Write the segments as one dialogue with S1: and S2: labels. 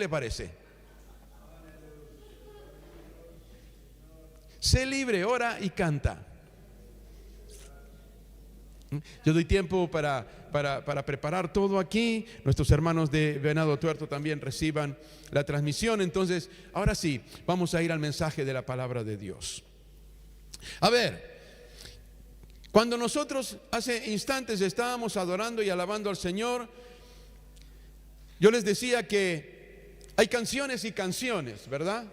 S1: le parece? Sé libre, ora y canta. Yo doy tiempo para preparar todo aquí. Nuestros hermanos de Venado Tuerto también reciban la transmisión. Entonces, ahora sí, vamos a ir al mensaje de la palabra de Dios. A ver, cuando nosotros hace instantes estábamos adorando y alabando al Señor, yo les decía que hay canciones y canciones, ¿verdad?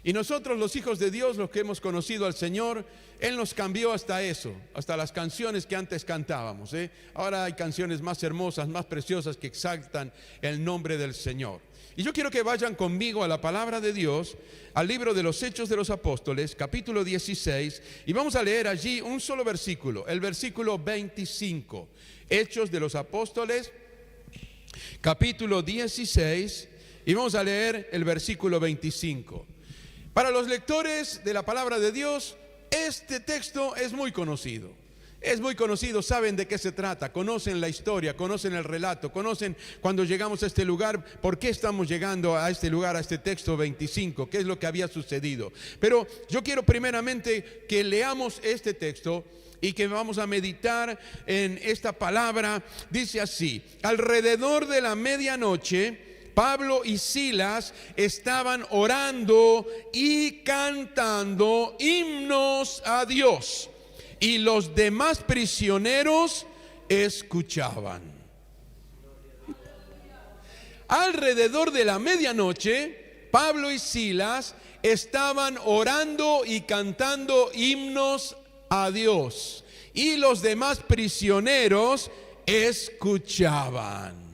S1: Y nosotros, los hijos de Dios, los que hemos conocido al Señor, Él nos cambió hasta eso, hasta las canciones que antes cantábamos, ¿eh? Ahora hay canciones más hermosas, más preciosas, que exaltan el nombre del Señor. Y yo quiero que vayan conmigo a la palabra de Dios, al libro de los Hechos de los Apóstoles, capítulo 16, y vamos a leer allí un solo versículo, el versículo 25. Hechos de los Apóstoles, capítulo 16, y vamos a leer el versículo 25. Para los lectores de la palabra de Dios, este texto es muy conocido. Es muy conocido, saben de qué se trata, conocen la historia, conocen el relato, conocen cuando llegamos a este lugar, por qué estamos llegando a este lugar, a este texto 25, qué es lo que había sucedido. Pero yo quiero primeramente que leamos este texto y que vamos a meditar en esta palabra. Dice así: alrededor de la medianoche, Pablo y Silas estaban orando y cantando himnos a Dios, y los demás prisioneros escuchaban. Alrededor de la medianoche, Pablo y Silas estaban orando y cantando himnos a Dios, y los demás prisioneros escuchaban.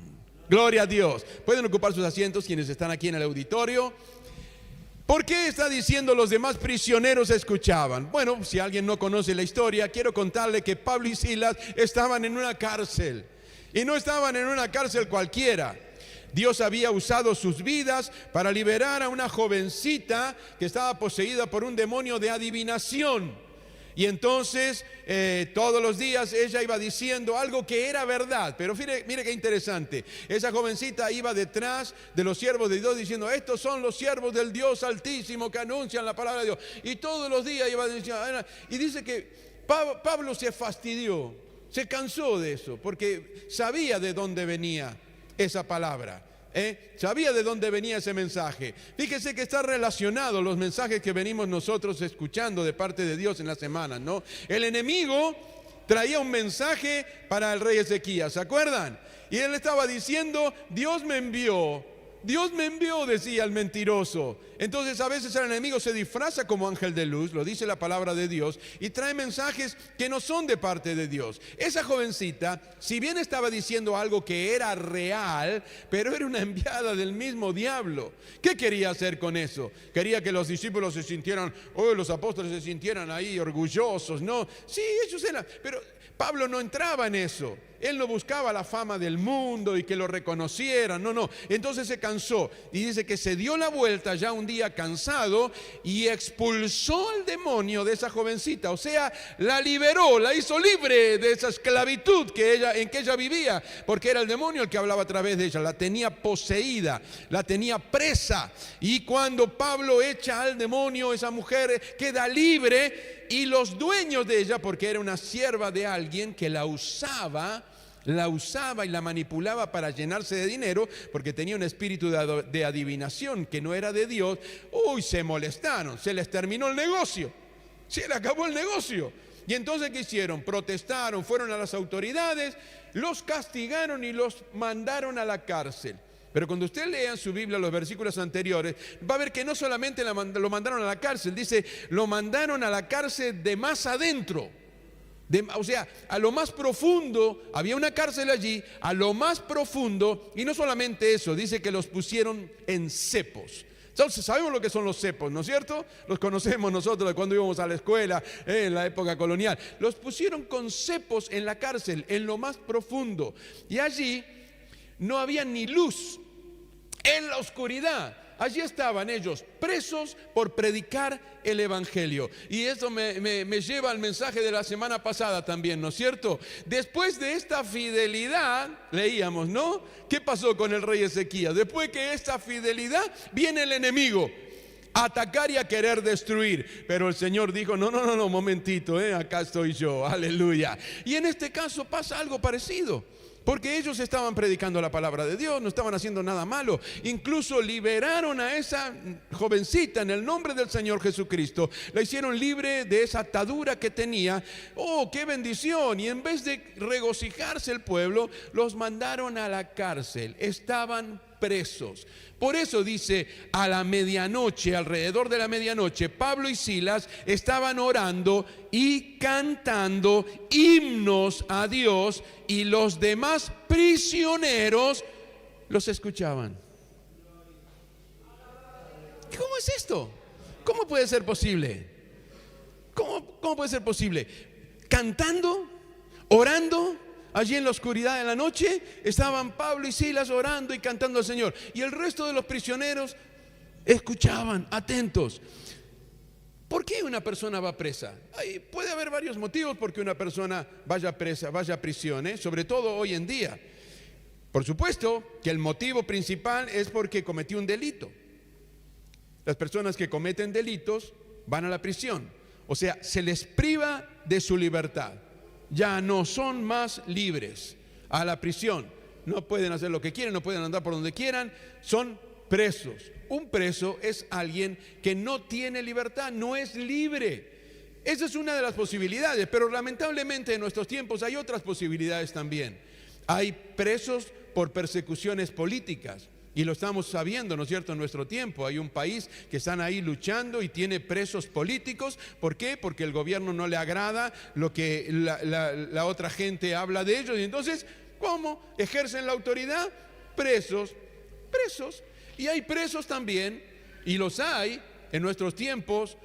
S1: Gloria a Dios. Pueden ocupar sus asientos quienes están aquí en el auditorio. ¿Por qué está diciendo los demás prisioneros escuchaban? Bueno, si alguien no conoce la historia, quiero contarle que Pablo y Silas estaban en una cárcel. Y no estaban en una cárcel cualquiera. Dios había usado sus vidas para liberar a una jovencita que estaba poseída por un demonio de adivinación. Y entonces todos los días ella iba diciendo algo que era verdad. Pero mire qué interesante. Esa jovencita iba detrás de los siervos de Dios diciendo: estos son los siervos del Dios Altísimo que anuncian la palabra de Dios. Y todos los días iba diciendo. Y dice que Pablo se fastidió, se cansó de eso, porque sabía de dónde venía esa palabra. Sabía de dónde venía ese mensaje. Fíjese que está relacionado los mensajes que venimos nosotros escuchando de parte de Dios en la semana, ¿no? El enemigo traía un mensaje para el rey Ezequías, ¿se acuerdan? Y él estaba diciendo: Dios me envió, decía el mentiroso. Entonces a veces el enemigo se disfraza como ángel de luz, lo dice la palabra de Dios, y trae mensajes que no son de parte de Dios. Esa jovencita, si bien estaba diciendo algo que era real, pero era una enviada del mismo diablo. ¿Qué quería hacer con eso? Quería que los discípulos se sintieran, los apóstoles se sintieran ahí orgullosos, ¿no? Sí, ellos eran, pero Pablo no entraba en eso. Él no buscaba la fama del mundo y que lo reconocieran, no. Entonces se cansó y dice que se dio la vuelta ya un día cansado y expulsó al demonio de esa jovencita. O sea, la liberó, la hizo libre de esa esclavitud en que ella vivía, porque era el demonio el que hablaba a través de ella. La tenía poseída, la tenía presa. Y cuando Pablo echa al demonio, esa mujer queda libre. Y los dueños de ella, porque era una sierva de alguien que la usaba y la manipulaba para llenarse de dinero, porque tenía un espíritu de adivinación que no era de Dios. Se molestaron, se les terminó el negocio, se le acabó el negocio. Y entonces ¿qué hicieron? Protestaron, fueron a las autoridades, los castigaron y los mandaron a la cárcel. Pero cuando usted lea en su Biblia los versículos anteriores, va a ver que no solamente lo mandaron a la cárcel, dice, lo mandaron a la cárcel de más adentro. O sea, a lo más profundo, había una cárcel allí, a lo más profundo, y no solamente eso, dice que los pusieron en cepos. Entonces, sabemos lo que son los cepos, ¿no es cierto? Los conocemos nosotros de cuando íbamos a la escuela, en la época colonial. Los pusieron con cepos en la cárcel, en lo más profundo. Y allí no había ni luz. En la oscuridad allí estaban ellos presos por predicar el evangelio. Y eso me lleva al mensaje de la semana pasada también, ¿no es cierto? Después de esta fidelidad, leíamos, ¿no? ¿Qué pasó con el rey Ezequías? Después de esta fidelidad viene el enemigo a atacar y a querer destruir. Pero el Señor dijo, no, momentito, acá estoy yo, aleluya. Y en este caso pasa algo parecido. Porque ellos estaban predicando la palabra de Dios, no estaban haciendo nada malo. Incluso liberaron a esa jovencita en el nombre del Señor Jesucristo. La hicieron libre de esa atadura que tenía. ¡Oh, qué bendición! Y en vez de regocijarse el pueblo, los mandaron a la cárcel. Estaban presos. Por eso dice, a la medianoche, alrededor de la medianoche, Pablo y Silas estaban orando y cantando himnos a Dios, y los demás prisioneros los escuchaban. ¿Cómo es esto? ¿Cómo puede ser posible? ¿Cómo puede ser posible? Cantando, orando. Allí en la oscuridad de la noche estaban Pablo y Silas orando y cantando al Señor. Y el resto de los prisioneros escuchaban, atentos. ¿Por qué una persona va presa? Puede haber varios motivos por qué una persona vaya presa, vaya a prisión, sobre todo hoy en día. Por supuesto que el motivo principal es porque cometió un delito. Las personas que cometen delitos van a la prisión. O sea, se les priva de su libertad. Ya no son más libres, a la prisión. No pueden hacer lo que quieren, no pueden andar por donde quieran, son presos. Un preso es alguien que no tiene libertad, no es libre. Esa es una de las posibilidades, pero lamentablemente en nuestros tiempos hay otras posibilidades también. Hay presos por persecuciones políticas. Y lo estamos sabiendo, ¿no es cierto?, en nuestro tiempo. Hay un país que están ahí luchando y tiene presos políticos. ¿Por qué? Porque el gobierno no le agrada lo que la otra gente habla de ellos. Y entonces, ¿cómo ejercen la autoridad? Presos. Y hay presos también, y los hay en nuestros tiempos,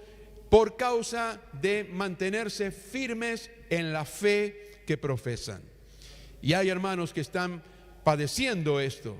S1: por causa de mantenerse firmes en la fe que profesan. Y hay hermanos que están padeciendo esto.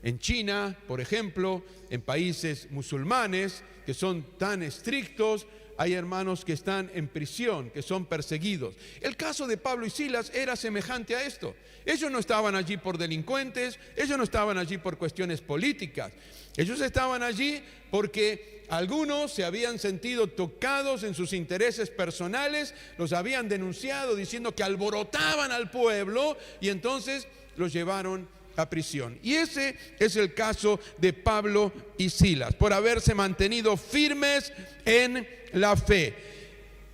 S1: En China, por ejemplo, en países musulmanes que son tan estrictos, hay hermanos que están en prisión, que son perseguidos. El caso de Pablo y Silas era semejante a esto. Ellos no estaban allí por delincuentes, ellos no estaban allí por cuestiones políticas. Ellos estaban allí porque algunos se habían sentido tocados en sus intereses personales, los habían denunciado diciendo que alborotaban al pueblo, y entonces los llevaron a prisión. Y ese es el caso de Pablo y Silas, por haberse mantenido firmes en la fe.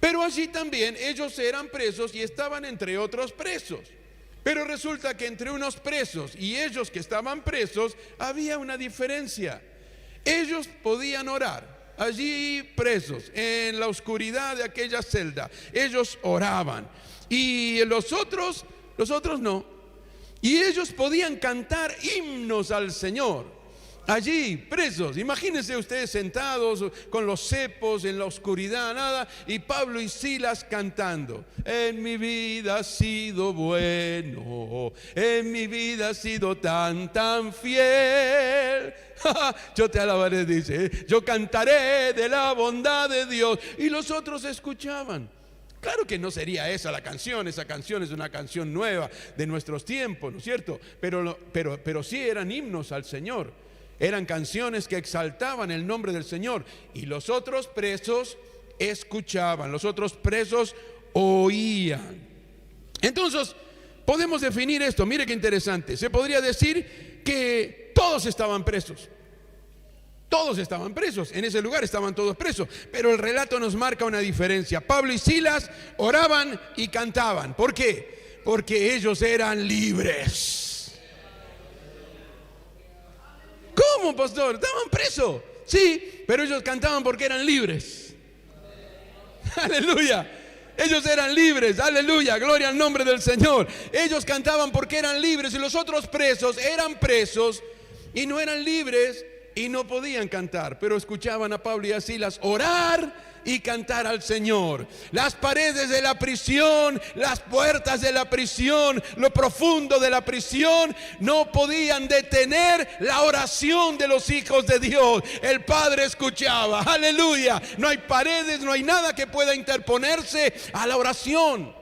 S1: Pero allí también ellos eran presos y estaban entre otros presos. Pero resulta que entre unos presos y ellos que estaban presos había una diferencia. Ellos podían orar allí presos en la oscuridad de aquella celda. Ellos oraban, y los otros no. Y ellos podían cantar himnos al Señor, allí presos. Imagínense ustedes sentados con los cepos en la oscuridad, nada, y Pablo y Silas cantando. En mi vida has sido bueno, en mi vida has sido tan fiel. Yo te alabaré, dice, yo cantaré de la bondad de Dios. Y los otros escuchaban. Claro que no sería esa canción es una canción nueva de nuestros tiempos, ¿no es cierto? Pero sí eran himnos al Señor, eran canciones que exaltaban el nombre del Señor. Y los otros presos escuchaban, los otros presos oían. Entonces, podemos definir esto, mire qué interesante. Se podría decir que todos estaban presos. Todos estaban presos, en ese lugar estaban todos presos, pero el relato nos marca una diferencia. Pablo y Silas oraban y cantaban. ¿Por qué? Porque ellos eran libres. ¿Cómo, pastor? ¿Estaban presos? Sí, pero ellos cantaban porque eran libres. Aleluya. Ellos eran libres, aleluya, gloria al nombre del Señor. Ellos cantaban porque eran libres, y los otros presos eran presos y no eran libres y no podían cantar, pero escuchaban a Pablo y a Silas orar y cantar al Señor. Las paredes de la prisión, las puertas de la prisión, lo profundo de la prisión no podían detener la oración de los hijos de Dios. El Padre escuchaba, aleluya. No hay paredes, no hay nada que pueda interponerse a la oración.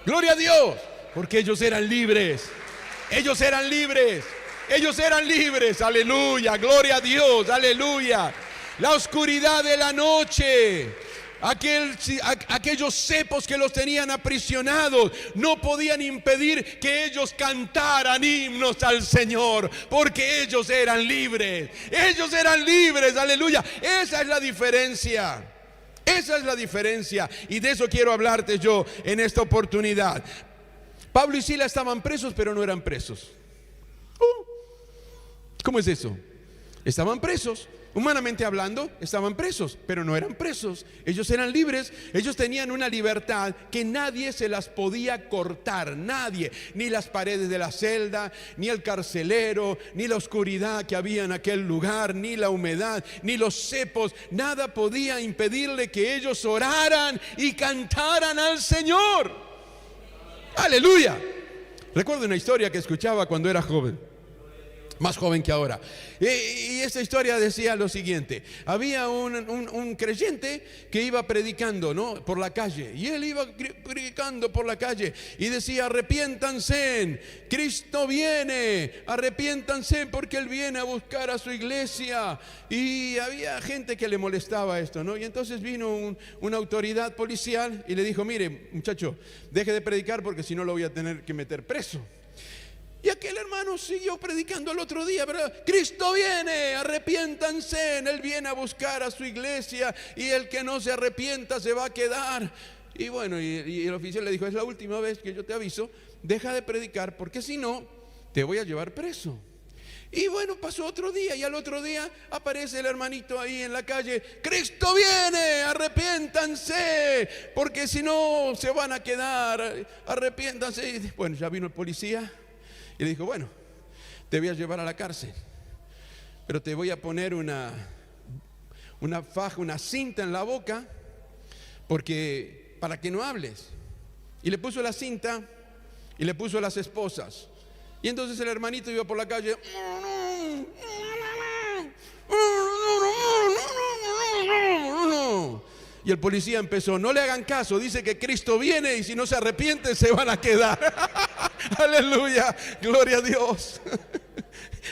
S1: Gloria a Dios, porque ellos eran libres. Ellos eran libres. Ellos eran libres, aleluya, gloria a Dios, aleluya. La oscuridad de la noche, aquellos cepos que los tenían aprisionados, no podían impedir que ellos cantaran himnos al Señor, porque ellos eran libres. Ellos eran libres, aleluya. Esa es la diferencia. Esa es la diferencia, y de eso quiero hablarte yo en esta oportunidad. Pablo y Silas estaban presos, pero no eran presos. ¿Cómo es eso? Estaban presos, humanamente hablando, estaban presos, pero no eran presos. Ellos eran libres, ellos tenían una libertad que nadie se las podía cortar, nadie, ni las paredes de la celda, ni el carcelero, ni la oscuridad que había en aquel lugar, ni la humedad, ni los cepos, nada podía impedirle que ellos oraran y cantaran al Señor. Aleluya. Recuerdo una historia que escuchaba cuando era joven, más joven que ahora, y esta historia decía lo siguiente: había un creyente que iba predicando, ¿no?, por la calle, y él iba predicando por la calle y decía: arrepiéntanse, Cristo viene, arrepiéntanse porque Él viene a buscar a su iglesia. Y había gente que le molestaba esto, ¿no? Y entonces vino una autoridad policial y le dijo: mire, muchacho, deje de predicar porque si no lo voy a tener que meter preso. Y aquel hermano siguió predicando el otro día, ¿verdad? Cristo viene, arrepiéntanse, Él viene a buscar a su iglesia, y el que no se arrepienta se va a quedar. Y bueno, y el oficial le dijo: es la última vez que yo te aviso, deja de predicar porque si no, te voy a llevar preso. Y bueno, pasó otro día, y al otro día aparece el hermanito ahí en la calle: Cristo viene, arrepiéntanse, porque si no se van a quedar, arrepiéntanse. Y bueno, ya vino el policía y le dijo: bueno, te voy a llevar a la cárcel, pero te voy a poner una faja, una cinta en la boca, porque para que no hables. Y le puso la cinta y le puso las esposas. Y entonces el hermanito iba por la calle, y el policía empezó: no le hagan caso, dice que Cristo viene y si no se arrepienten se van a quedar. Aleluya, gloria a Dios.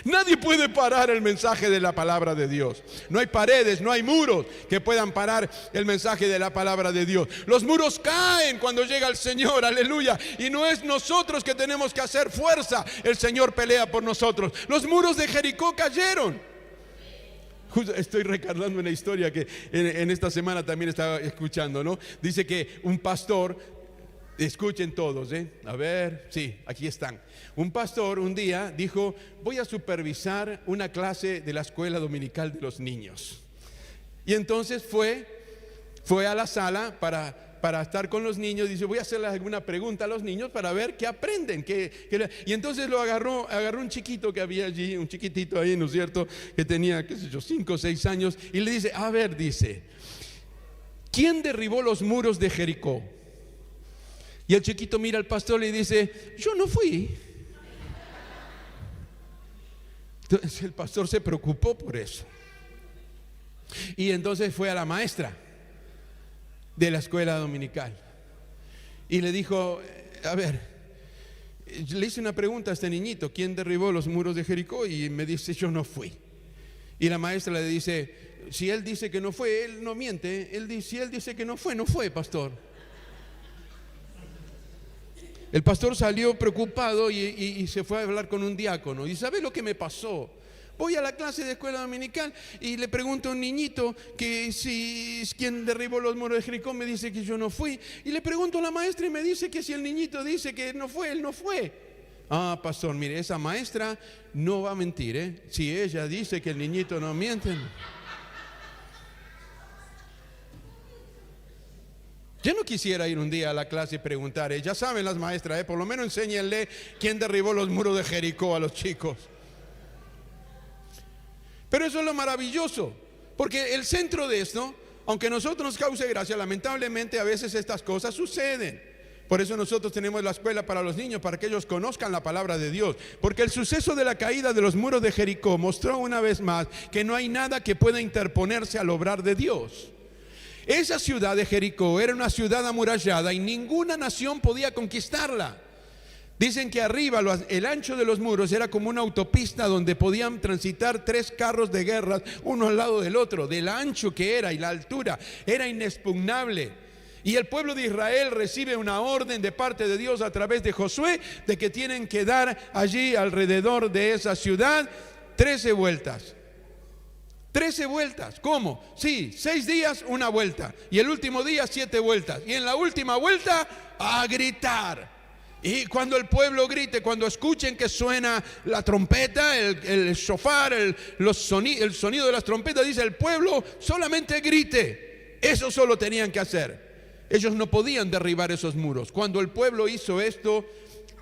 S1: Nadie puede parar el mensaje de la palabra de Dios. No hay paredes, no hay muros que puedan parar el mensaje de la palabra de Dios. Los muros caen cuando llega el Señor, aleluya. Y no es nosotros que tenemos que hacer fuerza, el Señor pelea por nosotros. Los muros de Jericó cayeron. Estoy recordando una historia que en esta semana también estaba escuchando, ¿no? Dice que un pastor, escuchen todos, a ver, sí, aquí están. Un pastor un día dijo: voy a supervisar una clase de la escuela dominical de los niños. Y entonces fue a la sala para estar con los niños. Dice: voy a hacerles alguna pregunta a los niños para ver qué aprenden. Y entonces lo agarró un chiquito que había allí, un chiquitito ahí, ¿no es cierto?, que tenía, qué sé yo, 5 o 6 años. Y le dice: a ver, dice, ¿quién derribó los muros de Jericó? Y el chiquito mira al pastor y dice: yo no fui. Entonces el pastor se preocupó por eso. Y entonces fue a la maestra de la escuela dominical y le dijo: a ver, le hice una pregunta a este niñito: ¿quién derribó los muros de Jericó? Y me dice: yo no fui. Y la maestra le dice: si él dice que no fue, él no miente. Si él dice que no fue, pastor. El pastor salió preocupado y se fue a hablar con un diácono. ¿Y sabe lo que me pasó? Voy a la clase de escuela dominical y le pregunto a un niñito que si quien derribó los muros de Jericó, me dice que yo no fui. Y le pregunto a la maestra y me dice que si el niñito dice que no fue, él no fue. Ah, pastor, mire, esa maestra no va a mentir, Si ella dice que el niñito no miente. Yo no quisiera ir un día a la clase y preguntar, ya saben las maestras, por lo menos enséñenle quién derribó los muros de Jericó a los chicos. Pero eso es lo maravilloso, porque el centro de esto, aunque a nosotros nos cause gracia, lamentablemente a veces estas cosas suceden. Por eso nosotros tenemos la escuela para los niños, para que ellos conozcan la palabra de Dios. Porque el suceso de la caída de los muros de Jericó mostró una vez más que no hay nada que pueda interponerse al obrar de Dios. Esa ciudad de Jericó era una ciudad amurallada y ninguna nación podía conquistarla. Dicen que arriba el ancho de los muros era como una autopista donde podían transitar 3 carros de guerra uno al lado del otro. Del ancho que era y la altura era inexpugnable. Y el pueblo de Israel recibe una orden de parte de Dios a través de Josué de que tienen que dar allí alrededor de esa ciudad 13 vueltas. 13 vueltas. ¿Cómo? Sí, 6 días una vuelta. Y el último día 7 vueltas. Y en la última vuelta a gritar. Y cuando el pueblo grite, cuando escuchen que suena la trompeta, el shofar, el sonido de las trompetas, dice el pueblo solamente grite. Eso solo tenían que hacer. Ellos no podían derribar esos muros. Cuando el pueblo hizo esto,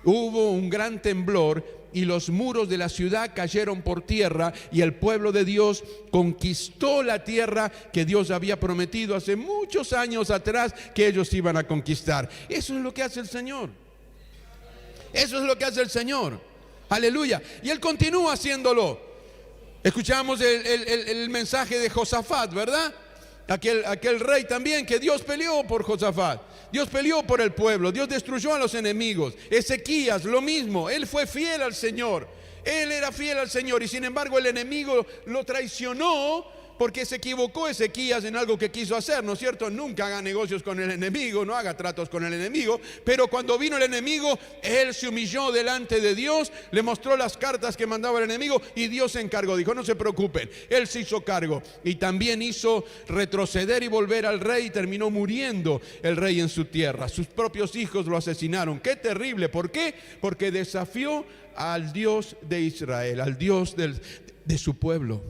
S1: hubo un gran temblor y los muros de la ciudad cayeron por tierra y el pueblo de Dios conquistó la tierra que Dios había prometido hace muchos años atrás que ellos iban a conquistar. Eso es lo que hace el Señor. Eso es lo que hace el Señor. Aleluya. Y Él continúa haciéndolo. Escuchamos el mensaje de Josafat, ¿verdad? Aquel rey también, que Dios peleó por Josafat. Dios peleó por el pueblo. Dios destruyó a los enemigos. Ezequías, lo mismo. Él fue fiel al Señor. Él era fiel al Señor. Y sin embargo el enemigo lo traicionó porque se equivocó Ezequías en algo que quiso hacer, ¿no es cierto? Nunca haga negocios con el enemigo, no haga tratos con el enemigo. Pero cuando vino el enemigo, él se humilló delante de Dios, le mostró las cartas que mandaba el enemigo y Dios se encargó. Dijo, no se preocupen, él se hizo cargo. Y también hizo retroceder y volver al rey y terminó muriendo el rey en su tierra. Sus propios hijos lo asesinaron. ¡Qué terrible! ¿Por qué? Porque desafió al Dios de Israel, al Dios de su pueblo.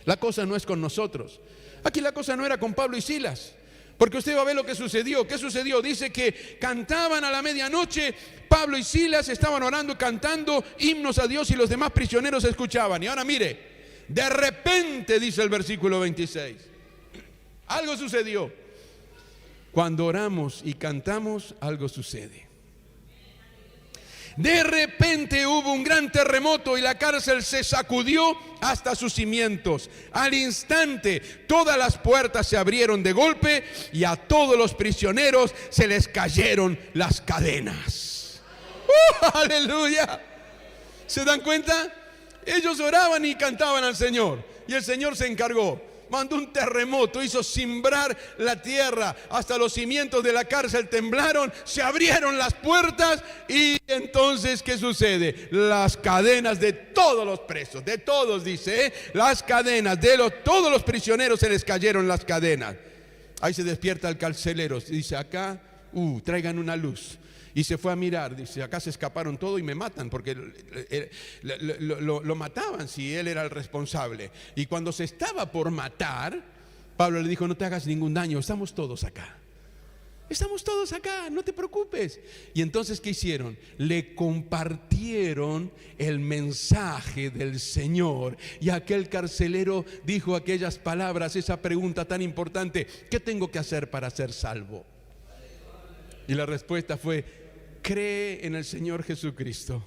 S1: La cosa no es con nosotros. Aquí la cosa no era con Pablo y Silas, porque usted va a ver lo que sucedió. ¿Qué sucedió? Dice que cantaban a la medianoche. Pablo y Silas estaban orando, cantando himnos a Dios y los demás prisioneros escuchaban. Y ahora mire, de repente, dice el versículo 26, algo sucedió. Cuando oramos y cantamos, algo sucede. De repente hubo un gran terremoto y la cárcel se sacudió hasta sus cimientos. Al instante todas las puertas se abrieron de golpe y a todos los prisioneros se les cayeron las cadenas. ¡Aleluya! ¿Se dan cuenta? Ellos oraban y cantaban al Señor y el Señor se encargó. Mandó un terremoto, hizo cimbrar la tierra, hasta los cimientos de la cárcel temblaron, se abrieron las puertas y entonces, ¿qué sucede? Las cadenas de todos los presos, de todos dice, las cadenas de todos los prisioneros se les cayeron las cadenas. Ahí se despierta el carcelero, dice acá, traigan una luz. Y se fue a mirar, dice, acá se escaparon todos y me matan, porque lo mataban si él era el responsable. Y cuando se estaba por matar, Pablo le dijo, no te hagas ningún daño, estamos todos acá. Estamos todos acá, no te preocupes. Y entonces, ¿qué hicieron? Le compartieron el mensaje del Señor. Y aquel carcelero dijo aquellas palabras, esa pregunta tan importante, ¿qué tengo que hacer para ser salvo? Y la respuesta fue, cree en el Señor Jesucristo.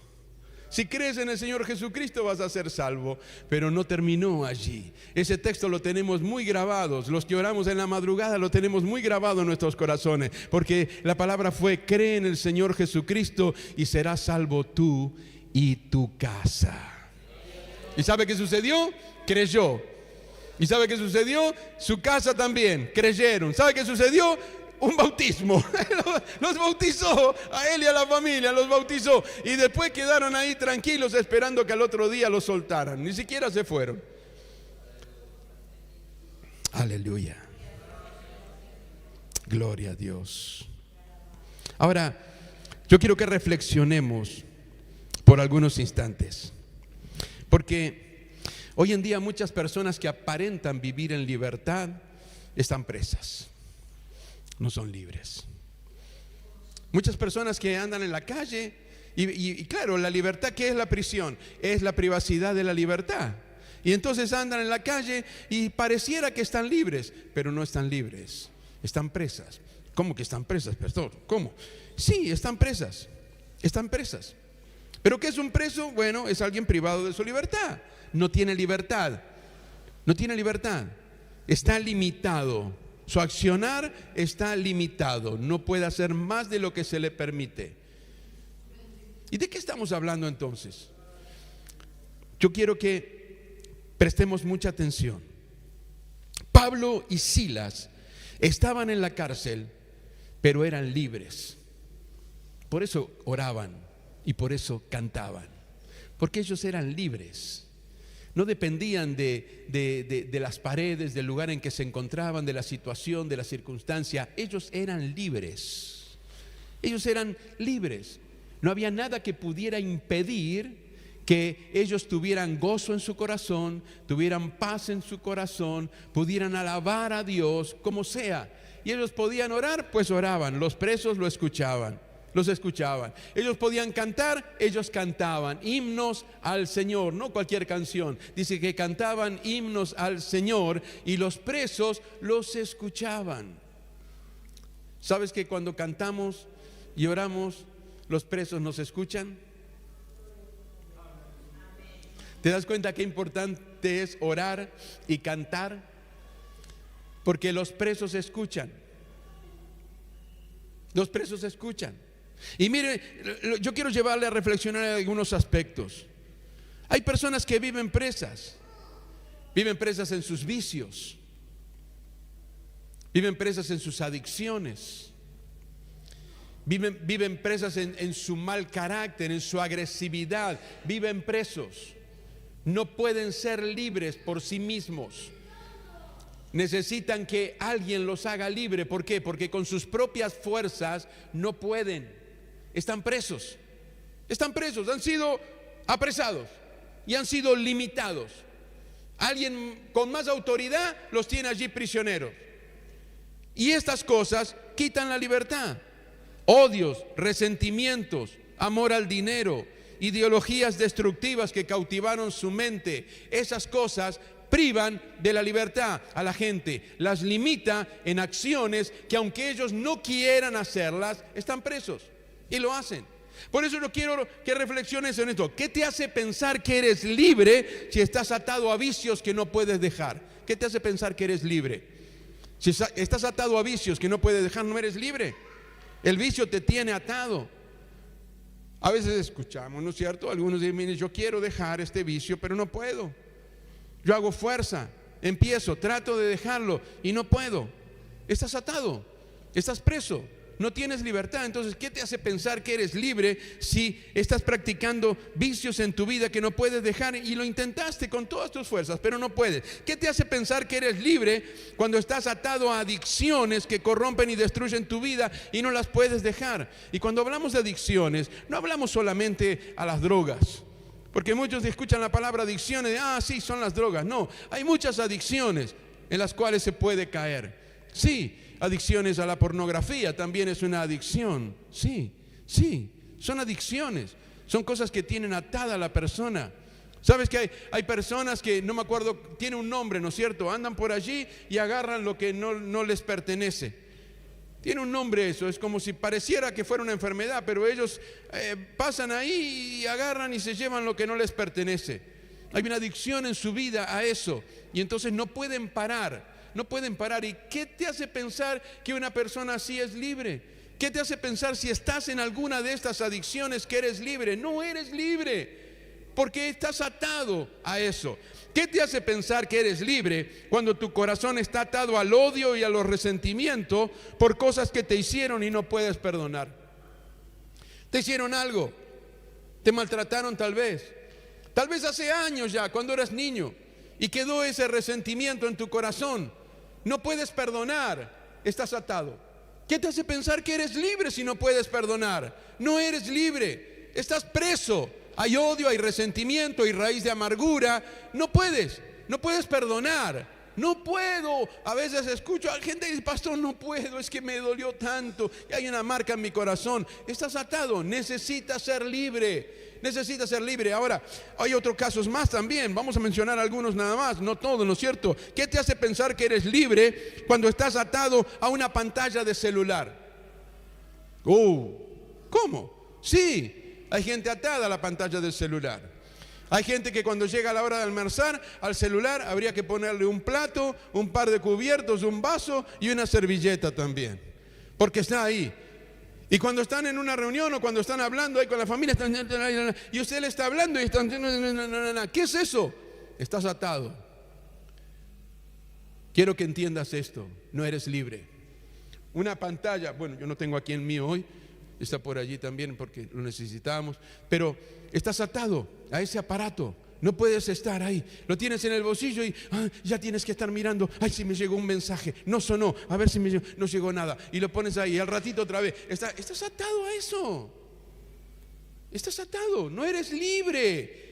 S1: Si crees en el Señor Jesucristo vas a ser salvo. Pero no terminó allí. Ese texto lo tenemos muy grabados. Los que oramos en la madrugada lo tenemos muy grabado en nuestros corazones. Porque la palabra fue, cree en el Señor Jesucristo y serás salvo tú y tu casa. ¿Y sabe qué sucedió? Creyó. ¿Y sabe qué sucedió? Su casa también, creyeron. ¿Sabe qué sucedió? Un bautismo. Los bautizó a él y a la familia, los bautizó. Y después quedaron ahí tranquilos esperando que al otro día los soltaran. Ni siquiera se fueron. Aleluya. Gloria a Dios. Ahora, yo quiero que reflexionemos por algunos instantes. Porque hoy en día muchas personas que aparentan vivir en libertad están presas. No son libres. Muchas personas que andan en la calle y claro, la libertad, ¿qué es la prisión? Es la privacidad de la libertad. Y entonces andan en la calle y pareciera que están libres, pero no están libres, están presas. ¿Cómo que están presas, pastor? ¿Cómo? Sí, están presas, están presas. ¿Pero qué es un preso? Bueno, es alguien privado de su libertad. No tiene libertad, no tiene libertad, está limitado. Su accionar está limitado, no puede hacer más de lo que se le permite. ¿Y de qué estamos hablando entonces? Yo quiero que prestemos mucha atención. Pablo y Silas estaban en la cárcel, pero eran libres. Por eso oraban y por eso cantaban, porque ellos eran libres. No dependían de las paredes, del lugar en que se encontraban, de la situación, de la circunstancia. Ellos eran libres. Ellos eran libres. No había nada que pudiera impedir que ellos tuvieran gozo en su corazón, tuvieran paz en su corazón, pudieran alabar a Dios como sea. Y ellos podían orar, pues oraban. Los presos lo escuchaban. Los escuchaban. Ellos podían cantar, ellos cantaban himnos al Señor, no cualquier canción. Dice que cantaban himnos al Señor y los presos los escuchaban. ¿Sabes que cuando cantamos y oramos, los presos nos escuchan? ¿Te das cuenta qué importante es orar y cantar? Porque los presos escuchan. Los presos escuchan. Y mire, yo quiero llevarle a reflexionar en algunos aspectos. Hay personas que viven presas en sus vicios, viven presas en sus adicciones, viven presas en su mal carácter, en su agresividad, viven presos. No pueden ser libres por sí mismos. Necesitan que alguien los haga libre. ¿Por qué? Porque con sus propias fuerzas no pueden. Están presos, han sido apresados y han sido limitados. Alguien con más autoridad los tiene allí prisioneros. Y estas cosas quitan la libertad. Odios, resentimientos, amor al dinero, ideologías destructivas que cautivaron su mente. Esas cosas privan de la libertad a la gente, las limita en acciones que aunque ellos no quieran hacerlas, están presos. Y lo hacen. Por eso yo quiero que reflexiones en esto. ¿Qué te hace pensar que eres libre si estás atado a vicios que no puedes dejar? ¿Qué te hace pensar que eres libre? Si estás atado a vicios que no puedes dejar, no eres libre. El vicio te tiene atado. A veces escuchamos, ¿no es cierto? Algunos dicen, mire, yo quiero dejar este vicio, pero no puedo. Yo hago fuerza, empiezo, trato de dejarlo y no puedo. Estás atado, estás preso. No tienes libertad. Entonces, ¿qué te hace pensar que eres libre si estás practicando vicios en tu vida que no puedes dejar y lo intentaste con todas tus fuerzas, pero no puedes? ¿Qué te hace pensar que eres libre cuando estás atado a adicciones que corrompen y destruyen tu vida y no las puedes dejar? Y cuando hablamos de adicciones, no hablamos solamente a las drogas, porque muchos escuchan la palabra adicciones y sí, son las drogas. No, hay muchas adicciones en las cuales se puede caer. Sí. Adicciones a la pornografía también es una adicción. Sí, son adicciones. Son cosas que tienen atada a la persona. ¿Sabes que hay personas que, no me acuerdo, tiene un nombre, ¿no es cierto? Andan por allí y agarran lo que no les pertenece. Tiene un nombre eso, es como si pareciera que fuera una enfermedad, pero ellos pasan ahí y agarran y se llevan lo que no les pertenece. Hay una adicción en su vida a eso y entonces no pueden parar. No pueden parar. ¿Y qué te hace pensar que una persona así es libre? ¿Qué te hace pensar si estás en alguna de estas adicciones que eres libre? No eres libre, porque estás atado a eso. ¿Qué te hace pensar que eres libre cuando tu corazón está atado al odio y a los resentimientos por cosas que te hicieron y no puedes perdonar? Te hicieron algo, te maltrataron tal vez hace años ya, cuando eras niño, y quedó ese resentimiento en tu corazón. No puedes perdonar, estás atado. ¿Qué te hace pensar que eres libre si no puedes perdonar? No eres libre, estás preso. Hay odio, hay resentimiento, hay raíz de amargura. No puedes perdonar. No puedo. A veces escucho a gente que dice, pastor, no puedo, es que me dolió tanto y hay una marca en mi corazón. Estás atado, necesitas ser libre. necesitas ser libre. Ahora, hay otros casos más también. Vamos a mencionar algunos nada más, no todos, ¿no es cierto? ¿Qué te hace pensar que eres libre cuando estás atado a una pantalla de celular? ¿Cómo? Sí, hay gente atada a la pantalla del celular. Hay gente que cuando llega la hora de almorzar, al celular habría que ponerle un plato, un par de cubiertos, un vaso y una servilleta también, porque está ahí. Y cuando están en una reunión o cuando están hablando ahí con la familia, y usted le está hablando y están... ¿Qué es eso? Estás atado. Quiero que entiendas esto, no eres libre. Una pantalla, bueno, yo no tengo aquí el mío hoy, está por allí también porque lo necesitamos, pero estás atado a ese aparato. No puedes estar ahí, lo tienes en el bolsillo y ya tienes que estar mirando. Ay, si me llegó un mensaje, no sonó, a ver si me llegó, no llegó nada. Y lo pones ahí, y al ratito otra vez. Estás atado a eso. Estás atado, no eres libre.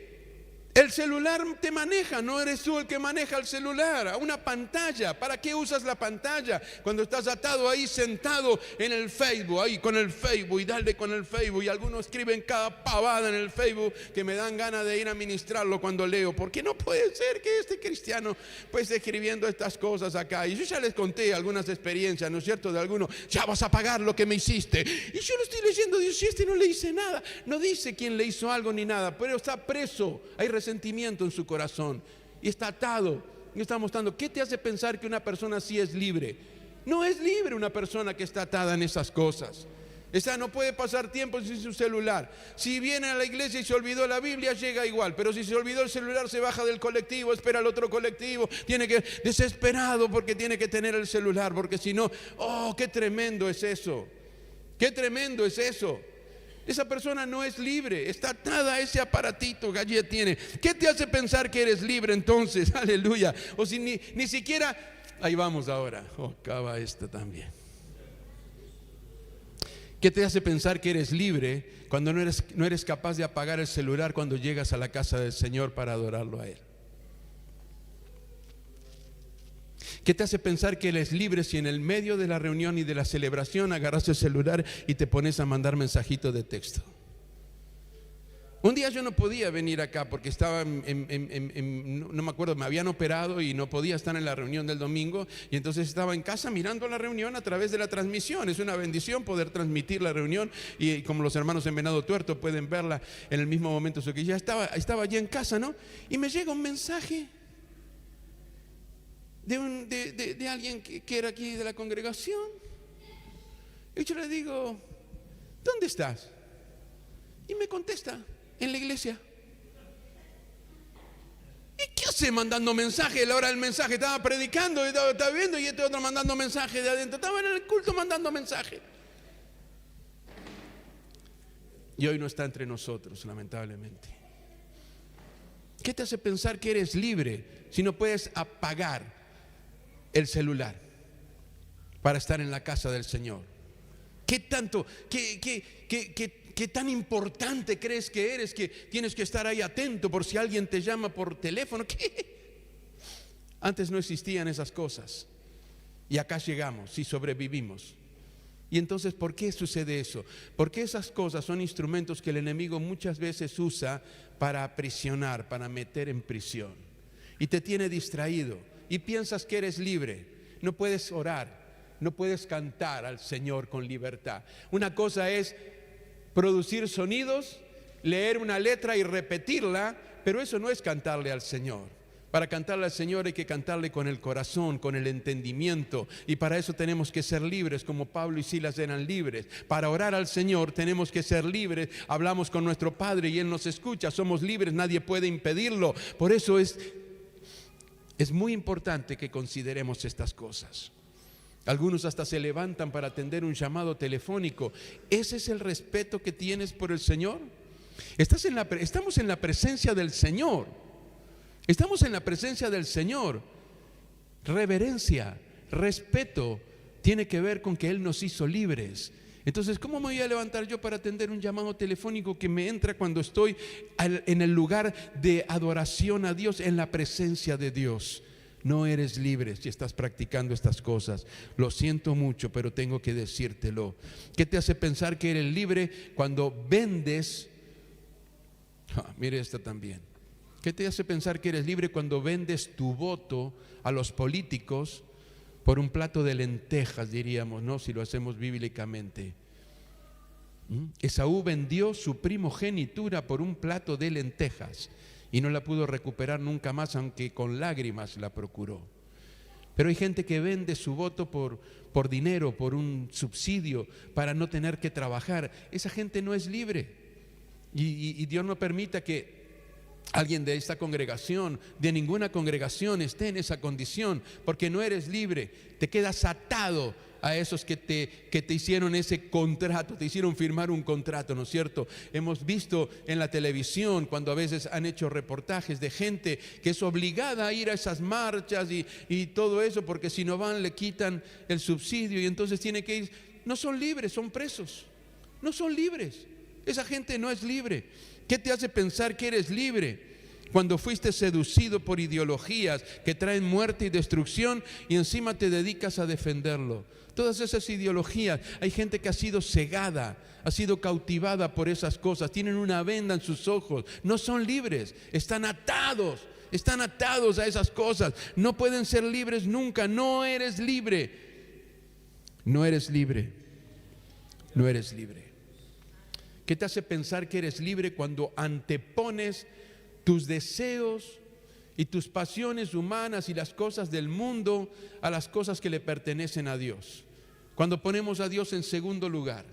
S1: El celular te maneja, no eres tú el que maneja el celular. A una pantalla, ¿para qué usas la pantalla? Cuando estás atado ahí sentado en el Facebook, ahí con el Facebook y dale con el Facebook. Y algunos escriben cada pavada en el Facebook que me dan ganas de ir a ministrarlo cuando leo. Porque no puede ser que este cristiano pues esté escribiendo estas cosas acá. Y yo ya les conté algunas experiencias, ¿no es cierto? De algunos, ya vas a pagar lo que me hiciste. Y yo lo estoy leyendo, Dios, si este no le hice nada. No dice quién le hizo algo ni nada, pero está preso. Hay resentimiento en su corazón y está atado y está mostrando. ¿Qué te hace pensar que una persona así es libre? No es libre una persona que está atada en esas cosas. Esa no puede pasar tiempo sin su celular. Si viene a la iglesia y se olvidó la Biblia, llega igual. Pero si se olvidó el celular, se baja del colectivo, espera al otro colectivo, tiene que, desesperado porque tiene que tener el celular, porque si no, qué tremendo es eso. Qué tremendo es eso. Esa persona no es libre, está atada a ese aparatito que allí tiene. ¿Qué te hace pensar que eres libre entonces? Aleluya. O si ni siquiera, ahí vamos ahora. Acaba esta también. ¿Qué te hace pensar que eres libre cuando no eres capaz de apagar el celular cuando llegas a la casa del Señor para adorarlo a Él? ¿Qué te hace pensar que eres libre si en el medio de la reunión y de la celebración agarras el celular y te pones a mandar mensajitos de texto? Un día yo no podía venir acá porque estaba no me acuerdo, me habían operado y no podía estar en la reunión del domingo, y entonces estaba en casa mirando la reunión a través de la transmisión. Es una bendición poder transmitir la reunión, y como los hermanos en Venado Tuerto pueden verla en el mismo momento. Que ya estaba allí en casa, ¿no? Y me llega un mensaje de alguien que era aquí de la congregación, y yo le digo, ¿dónde estás? Y me contesta, en la iglesia. ¿Y qué hace mandando mensaje? A la hora del mensaje estaba predicando, estaba viendo, y este otro mandando mensaje de adentro. Estaba en el culto mandando mensaje. Y hoy no está entre nosotros, lamentablemente. ¿Qué te hace pensar que eres libre si no puedes apagar el celular para estar en la casa del Señor? ¿Qué tanto, qué tan importante crees que eres que tienes que estar ahí atento por si alguien te llama por teléfono? ¿Qué? Antes no existían esas cosas y acá llegamos y sobrevivimos. Y entonces, ¿por qué sucede eso? Porque esas cosas son instrumentos que el enemigo muchas veces usa para aprisionar, para meter en prisión, y te tiene distraído y piensas que eres libre. No puedes orar, no puedes cantar al Señor con libertad. Una cosa es producir sonidos, leer una letra y repetirla, pero eso no es cantarle al Señor. Para cantarle al Señor hay que cantarle con el corazón, con el entendimiento, y para eso tenemos que ser libres, como Pablo y Silas eran libres. Para orar al Señor tenemos que ser libres. Hablamos con nuestro Padre y Él nos escucha, somos libres, nadie puede impedirlo. Por eso es muy importante que consideremos estas cosas. Algunos hasta se levantan para atender un llamado telefónico. ¿Ese es el respeto que tienes por el Señor? Estamos en la presencia del Señor. Estamos en la presencia del Señor. Reverencia, respeto, tiene que ver con que Él nos hizo libres. Entonces, ¿cómo me voy a levantar yo para atender un llamado telefónico que me entra cuando estoy en el lugar de adoración a Dios, en la presencia de Dios? No eres libre si estás practicando estas cosas. Lo siento mucho, pero tengo que decírtelo. ¿Qué te hace pensar que eres libre cuando vendes Mire esta también. ¿Qué te hace pensar que eres libre cuando vendes tu voto a los políticos por un plato de lentejas, diríamos, ¿no? Si lo hacemos bíblicamente. Esaú vendió su primogenitura por un plato de lentejas y no la pudo recuperar nunca más, aunque con lágrimas la procuró. Pero hay gente que vende su voto por dinero, por un subsidio, para no tener que trabajar. Esa gente no es libre. Y Dios no permita que alguien de esta congregación, de ninguna congregación, esté en esa condición, porque no eres libre. Te quedas atado a esos que te hicieron ese contrato, te hicieron firmar un contrato, ¿no es cierto? Hemos visto en la televisión cuando a veces han hecho reportajes de gente que es obligada a ir a esas marchas y todo eso, porque si no van le quitan el subsidio y entonces tiene que ir. No son libres, son presos. No son libres. Esa gente no es libre. ¿Qué te hace pensar que eres libre? Cuando fuiste seducido por ideologías que traen muerte y destrucción y encima te dedicas a defenderlo. Todas esas ideologías, hay gente que ha sido cegada, ha sido cautivada por esas cosas, tienen una venda en sus ojos, no son libres, están atados a esas cosas, no pueden ser libres nunca. No eres libre, no eres libre, no eres libre. ¿Qué te hace pensar que eres libre cuando antepones tus deseos y tus pasiones humanas y las cosas del mundo a las cosas que le pertenecen a Dios? Cuando ponemos a Dios en segundo lugar,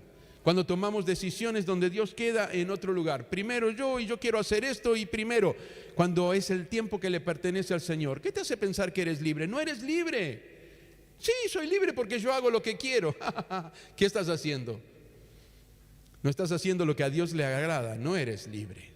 S1: cuando tomamos decisiones donde Dios queda en otro lugar. Primero yo quiero hacer esto y primero, cuando es el tiempo que le pertenece al Señor. ¿Qué te hace pensar que eres libre? No eres libre. Sí, soy libre porque yo hago lo que quiero. ¿Qué estás haciendo? No estás haciendo lo que a Dios le agrada. No eres libre.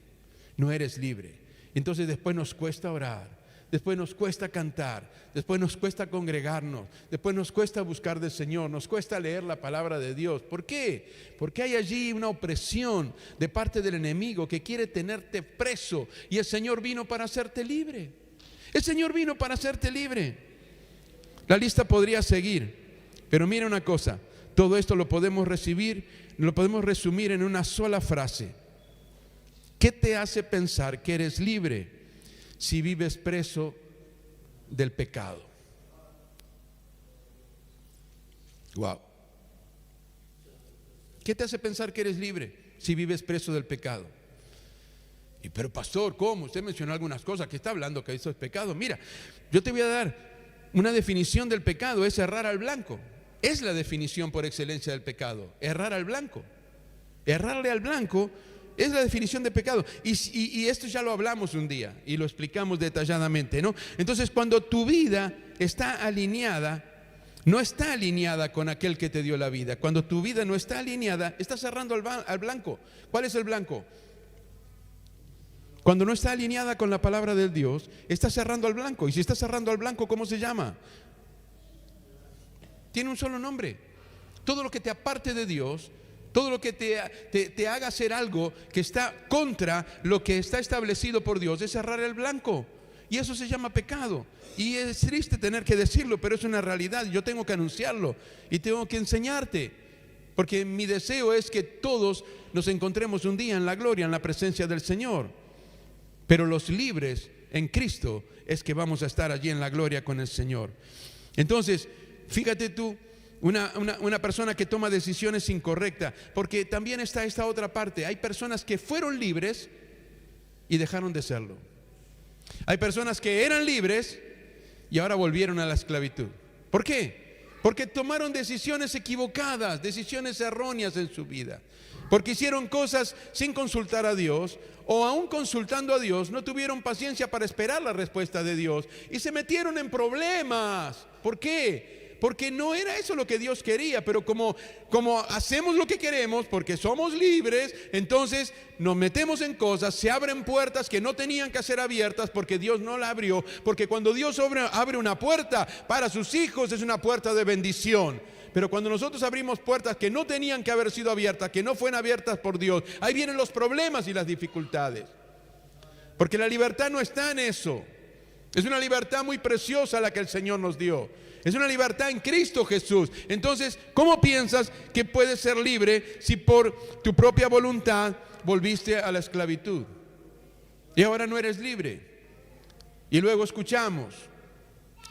S1: No eres libre. Entonces después nos cuesta orar, después nos cuesta cantar, después nos cuesta congregarnos, después nos cuesta buscar del Señor, nos cuesta leer la palabra de Dios. ¿Por qué? Porque hay allí una opresión de parte del enemigo que quiere tenerte preso, y el Señor vino para hacerte libre. El Señor vino para hacerte libre. La lista podría seguir, pero mira una cosa, todo esto lo podemos resumir en una sola frase. ¿Qué te hace pensar que eres libre si vives preso del pecado? Wow. ¿Qué te hace pensar que eres libre si vives preso del pecado? Pero pastor, ¿cómo? Usted mencionó algunas cosas, que está hablando que eso es pecado. Mira, yo te voy a dar una definición del pecado, es errar al blanco. Es la definición por excelencia del pecado, errar al blanco. Errarle al blanco es la definición de pecado. Y esto ya lo hablamos un día y lo explicamos detalladamente, ¿no? Entonces, cuando tu vida está alineada, no está alineada con aquel que te dio la vida. Cuando tu vida no está alineada, estás cerrando al blanco. ¿Cuál es el blanco? Cuando no está alineada con la palabra del Dios, estás cerrando al blanco. Y si estás cerrando al blanco, ¿cómo se llama? Tiene un solo nombre. Todo lo que te aparte de Dios, todo lo que te haga hacer algo que está contra lo que está establecido por Dios, es cerrar el blanco. Y eso se llama pecado. Y es triste tener que decirlo, pero es una realidad. Yo tengo que anunciarlo y tengo que enseñarte. Porque mi deseo es que todos nos encontremos un día en la gloria, en la presencia del Señor. Pero los libres en Cristo es que vamos a estar allí en la gloria con el Señor. Entonces, fíjate tú, una persona que toma decisiones incorrectas, porque también está esta otra parte. Hay personas que fueron libres y dejaron de serlo. Hay personas que eran libres y ahora volvieron a la esclavitud. ¿Por qué? Porque tomaron decisiones equivocadas, decisiones erróneas en su vida. Porque hicieron cosas sin consultar a Dios, o aún consultando a Dios, no tuvieron paciencia para esperar la respuesta de Dios y se metieron en problemas. ¿Por qué? Porque no era eso lo que Dios quería, pero como hacemos lo que queremos, porque somos libres, entonces nos metemos en cosas, se abren puertas que no tenían que ser abiertas porque Dios no la abrió, porque cuando Dios abre una puerta para sus hijos es una puerta de bendición. Pero cuando nosotros abrimos puertas que no tenían que haber sido abiertas, que no fueron abiertas por Dios, ahí vienen los problemas y las dificultades. Porque la libertad no está en eso. Es una libertad muy preciosa la que el Señor nos dio. Es una libertad en Cristo Jesús. Entonces, ¿cómo piensas que puedes ser libre si por tu propia voluntad volviste a la esclavitud? y ahora no eres libre. Y luego escuchamos: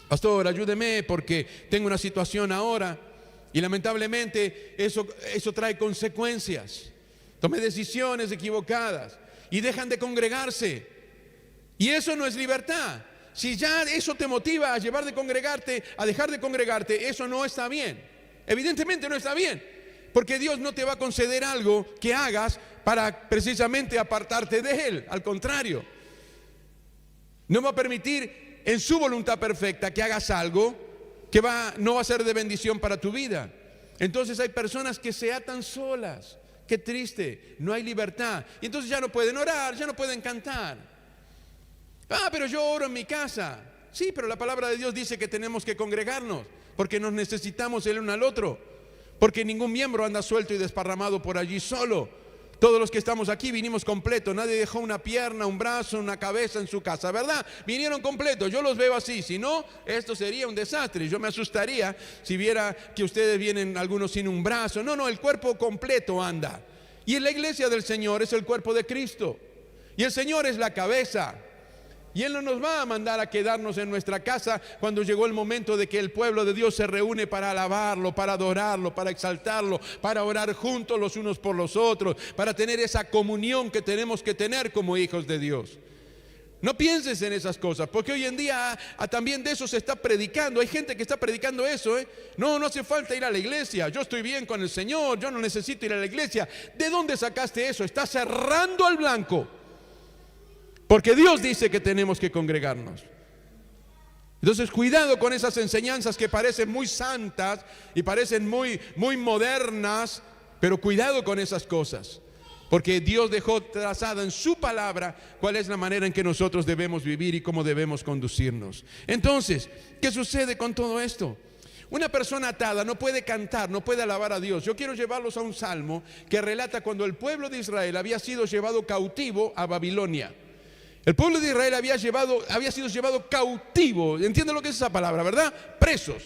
S1: pastor, ayúdeme porque tengo una situación ahora. Y lamentablemente eso trae consecuencias. Tomé decisiones equivocadas y dejan de congregarse. Y eso no es libertad. Si ya eso te motiva a dejar de congregarte, eso no está bien. Evidentemente no está bien, porque Dios no te va a conceder algo que hagas para precisamente apartarte de Él. Al contrario, no va a permitir en su voluntad perfecta que hagas algo que no va a ser de bendición para tu vida. Entonces hay personas que se atan solas. Qué triste, no hay libertad. Y entonces ya no pueden orar, ya no pueden cantar. Pero yo oro en mi casa. Sí, pero la palabra de Dios dice que tenemos que congregarnos, porque nos necesitamos el uno al otro, porque ningún miembro anda suelto y desparramado por allí solo. Todos los que estamos aquí vinimos completos. Nadie dejó una pierna, un brazo, una cabeza en su casa, ¿verdad? Vinieron completos. Yo los veo así. Si no, esto sería un desastre. Yo me asustaría si viera que ustedes vienen algunos sin un brazo. No, el cuerpo completo anda. Y en la iglesia del Señor es el cuerpo de Cristo. Y el Señor es la cabeza. Y Él no nos va a mandar a quedarnos en nuestra casa cuando llegó el momento de que el pueblo de Dios se reúne para alabarlo, para adorarlo, para exaltarlo, para orar juntos los unos por los otros, para tener esa comunión que tenemos que tener como hijos de Dios. No pienses en esas cosas, porque hoy en día también de eso se está predicando. Hay gente que está predicando eso, No hace falta ir a la iglesia. Yo estoy bien con el Señor, yo no necesito ir a la iglesia. ¿De dónde sacaste eso? Estás cerrando al blanco. Porque Dios dice que tenemos que congregarnos. Entonces cuidado con esas enseñanzas que parecen muy santas y parecen muy modernas, pero cuidado con esas cosas, porque Dios dejó trazada en su palabra cuál es la manera en que nosotros debemos vivir y cómo debemos conducirnos. Entonces, ¿qué sucede con todo esto? Una persona atada no puede cantar, no puede alabar a Dios. Yo quiero llevarlos a un salmo que relata cuando el pueblo de Israel había sido llevado cautivo a Babilonia. El pueblo de Israel había sido llevado cautivo. ¿Entienden lo que es esa palabra, verdad? Presos,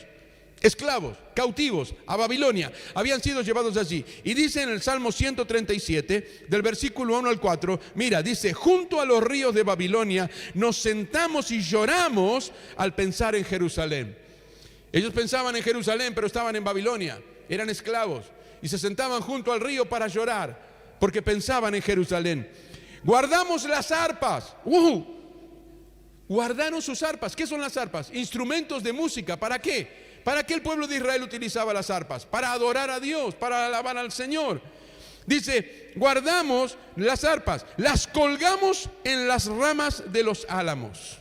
S1: esclavos, cautivos a Babilonia. Habían sido llevados allí. Y dice en el Salmo 137, del versículo 1 al 4, mira, dice: junto a los ríos de Babilonia nos sentamos y lloramos al pensar en Jerusalén. Ellos pensaban en Jerusalén, pero estaban en Babilonia. Eran esclavos y se sentaban junto al río para llorar, porque pensaban en Jerusalén. Guardamos las arpas. Guardaron sus arpas. ¿Qué son las arpas? Instrumentos de música. ¿Para qué? ¿Para qué el pueblo de Israel utilizaba las arpas? Para adorar a Dios, para alabar al Señor. Dice: guardamos las arpas, las colgamos en las ramas de los álamos.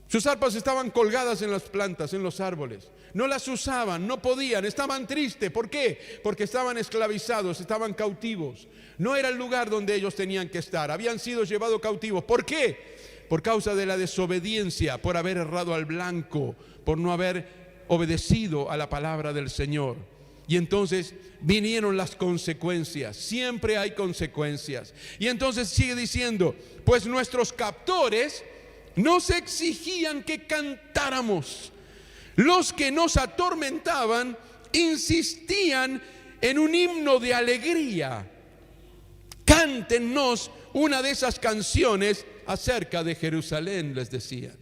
S1: Sus arpas estaban colgadas en las plantas, en los árboles. No las usaban, no podían, estaban tristes. ¿Por qué? Porque estaban esclavizados, estaban cautivos. No era el lugar donde ellos tenían que estar. Habían sido llevados cautivos. ¿Por qué? Por causa de la desobediencia, por haber errado al blanco, por no haber obedecido a la palabra del Señor. Y entonces vinieron las consecuencias. Siempre hay consecuencias. Y entonces sigue diciendo: pues nuestros captores nos exigían que cantáramos. Los que nos atormentaban insistían en un himno de alegría. Cántennos una de esas canciones acerca de Jerusalén, les decían.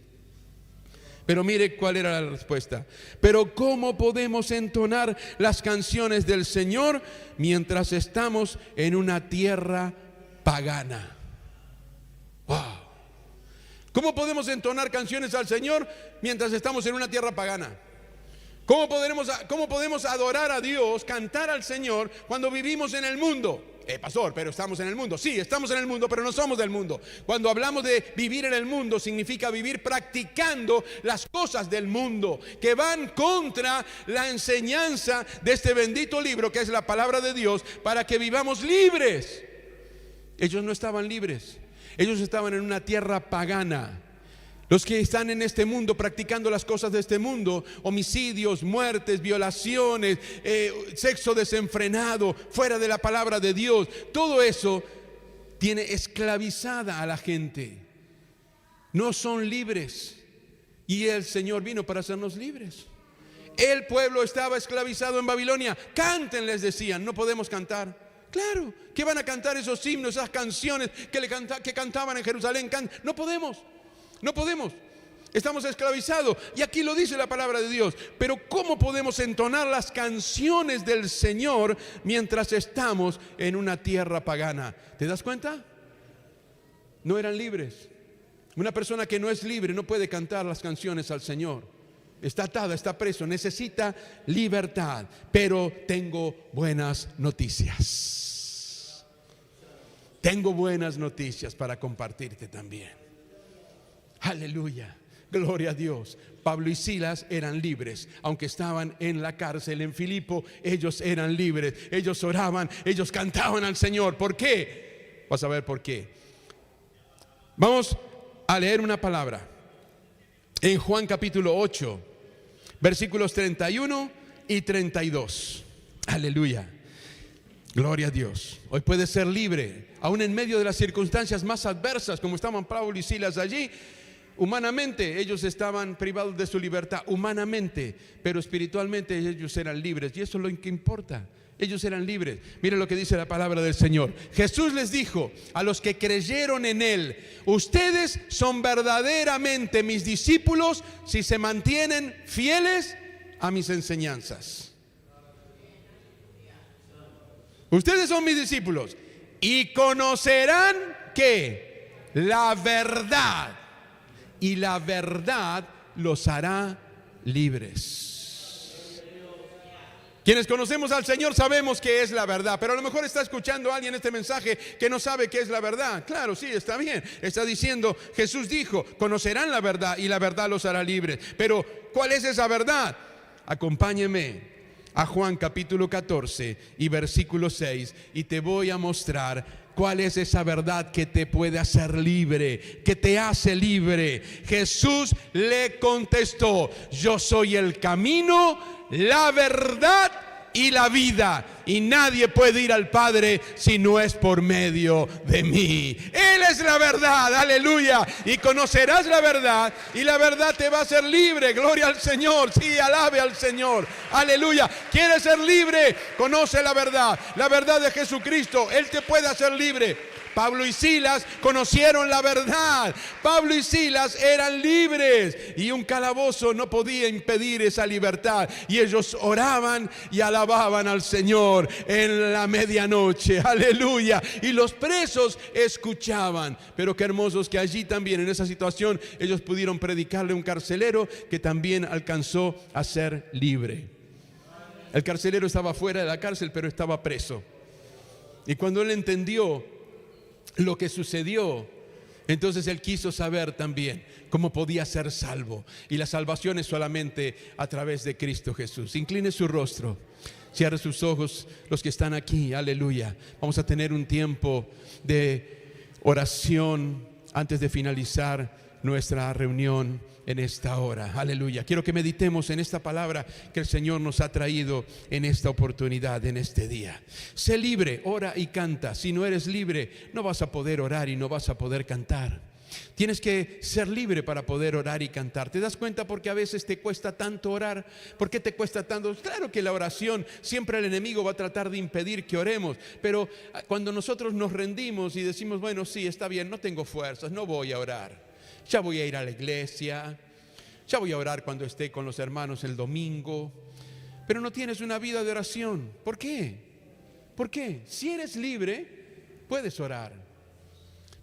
S1: Pero mire cuál era la respuesta. Pero ¿cómo podemos entonar las canciones del Señor mientras estamos en una tierra pagana? ¡Wow! ¿Cómo podemos entonar canciones al Señor mientras estamos en una tierra pagana? ¿Cómo podemos adorar a Dios, cantar al Señor cuando vivimos en el mundo? Pastor, pero estamos en el mundo. Sí, estamos en el mundo, pero no somos del mundo. Cuando hablamos de vivir en el mundo, significa vivir practicando las cosas del mundo, que van contra la enseñanza de este bendito libro que es la palabra de Dios, para que vivamos libres. Ellos no estaban libres. Ellos estaban en una tierra pagana. Los que están en este mundo practicando las cosas de este mundo, homicidios, muertes, violaciones, sexo desenfrenado, fuera de la palabra de Dios, todo eso tiene esclavizada a la gente. No son libres. Y el Señor vino para hacernos libres. El pueblo estaba esclavizado en Babilonia. Canten, les decían. No podemos cantar. Claro, ¿qué van a cantar esos himnos, esas canciones que cantaban en Jerusalén? No podemos, no podemos. Estamos esclavizados. Y aquí lo dice la palabra de Dios. Pero ¿cómo podemos entonar las canciones del Señor mientras estamos en una tierra pagana? ¿Te das cuenta? No eran libres. Una persona que no es libre no puede cantar las canciones al Señor. Está atada, está preso, necesita libertad. Pero tengo buenas noticias. Tengo buenas noticias para compartirte también. Aleluya. Gloria a Dios. Pablo y Silas eran libres, aunque estaban en la cárcel en Filipo. Ellos eran libres, ellos oraban, ellos cantaban al Señor. ¿Por qué? Vas a ver por qué. Vamos a leer una palabra en Juan capítulo 8, versículos 31 y 32. Aleluya. Gloria a Dios. Hoy puedes ser libre, aún en medio de las circunstancias más adversas, como estaban Pablo y Silas allí. Humanamente ellos estaban privados de su libertad, humanamente, pero espiritualmente ellos eran libres. Y eso es lo que importa. Ellos eran libres. Miren lo que dice la palabra del Señor. Jesús les dijo a los que creyeron en Él: ustedes son verdaderamente mis discípulos si se mantienen fieles a mis enseñanzas. Ustedes son mis discípulos y conocerán ¿qué? La verdad. Y la verdad los hará libres. Quienes conocemos al Señor sabemos qué es la verdad, pero a lo mejor está escuchando a alguien este mensaje que no sabe qué es la verdad. Claro, sí, está bien. Está diciendo, Jesús dijo, conocerán la verdad y la verdad los hará libres. Pero, ¿cuál es esa verdad? Acompáñeme a Juan capítulo 14 y versículo 6 y te voy a mostrar ¿cuál es esa verdad que te puede hacer libre, que te hace libre? Jesús le contestó: yo soy el camino, la verdad y la vida, y nadie puede ir al Padre si no es por medio de mí. Él es la verdad, aleluya. Y conocerás la verdad, y la verdad te va a hacer libre. Gloria al Señor, sí, alabe al Señor, aleluya. ¿Quieres ser libre? Conoce la verdad de Jesucristo. Él te puede hacer libre. Pablo y Silas conocieron la verdad. Pablo y Silas eran libres y un calabozo no podía impedir esa libertad. Y ellos oraban y alababan al Señor en la medianoche. Aleluya. Y los presos escuchaban. Pero qué hermosos que allí también, en esa situación, ellos pudieron predicarle a un carcelero que también alcanzó a ser libre. El carcelero estaba fuera de la cárcel, pero estaba preso. Y cuando él entendió lo que sucedió, entonces él quiso saber también cómo podía ser salvo. Y la salvación es solamente a través de Cristo Jesús. Incline su rostro, cierre sus ojos los que están aquí, aleluya. Vamos a tener un tiempo de oración antes de finalizar nuestra reunión en esta hora, aleluya. Quiero que meditemos en esta palabra que el Señor nos ha traído en esta oportunidad, en este día. Sé libre, ora y canta. Si no eres libre, no vas a poder orar y no vas a poder cantar. Tienes que ser libre para poder orar y cantar. ¿Te das cuenta por qué a veces te cuesta tanto orar? ¿Por qué te cuesta tanto? Claro que la oración, siempre el enemigo va a tratar de impedir que oremos. Pero cuando nosotros nos rendimos y decimos, bueno, sí, está bien, no tengo fuerzas, no voy a orar. Ya voy a ir a la iglesia, ya voy a orar cuando esté con los hermanos el domingo. Pero no tienes una vida de oración. ¿Por qué? ¿Por qué? Si eres libre, puedes orar.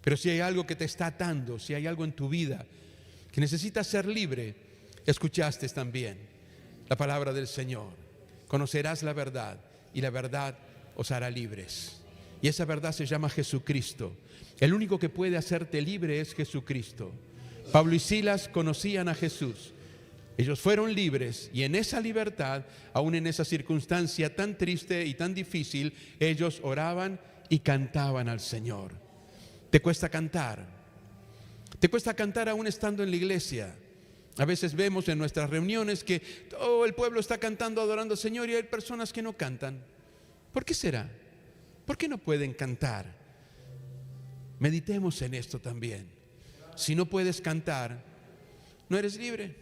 S1: Pero si hay algo que te está atando, si hay algo en tu vida que necesitas ser libre, escuchaste también la palabra del Señor. Conocerás la verdad y la verdad os hará libres. Y esa verdad se llama Jesucristo. El único que puede hacerte libre es Jesucristo. Pablo y Silas conocían a Jesús. Ellos fueron libres y en esa libertad, aún en esa circunstancia tan triste y tan difícil, ellos oraban y cantaban al Señor. ¿Te cuesta cantar? ¿Te cuesta cantar aún estando en la iglesia? A veces vemos en nuestras reuniones que todo el pueblo está cantando, adorando al Señor, y hay personas que no cantan. ¿Por qué será? ¿Por qué no pueden cantar? Meditemos en esto también. Si no puedes cantar, no eres libre.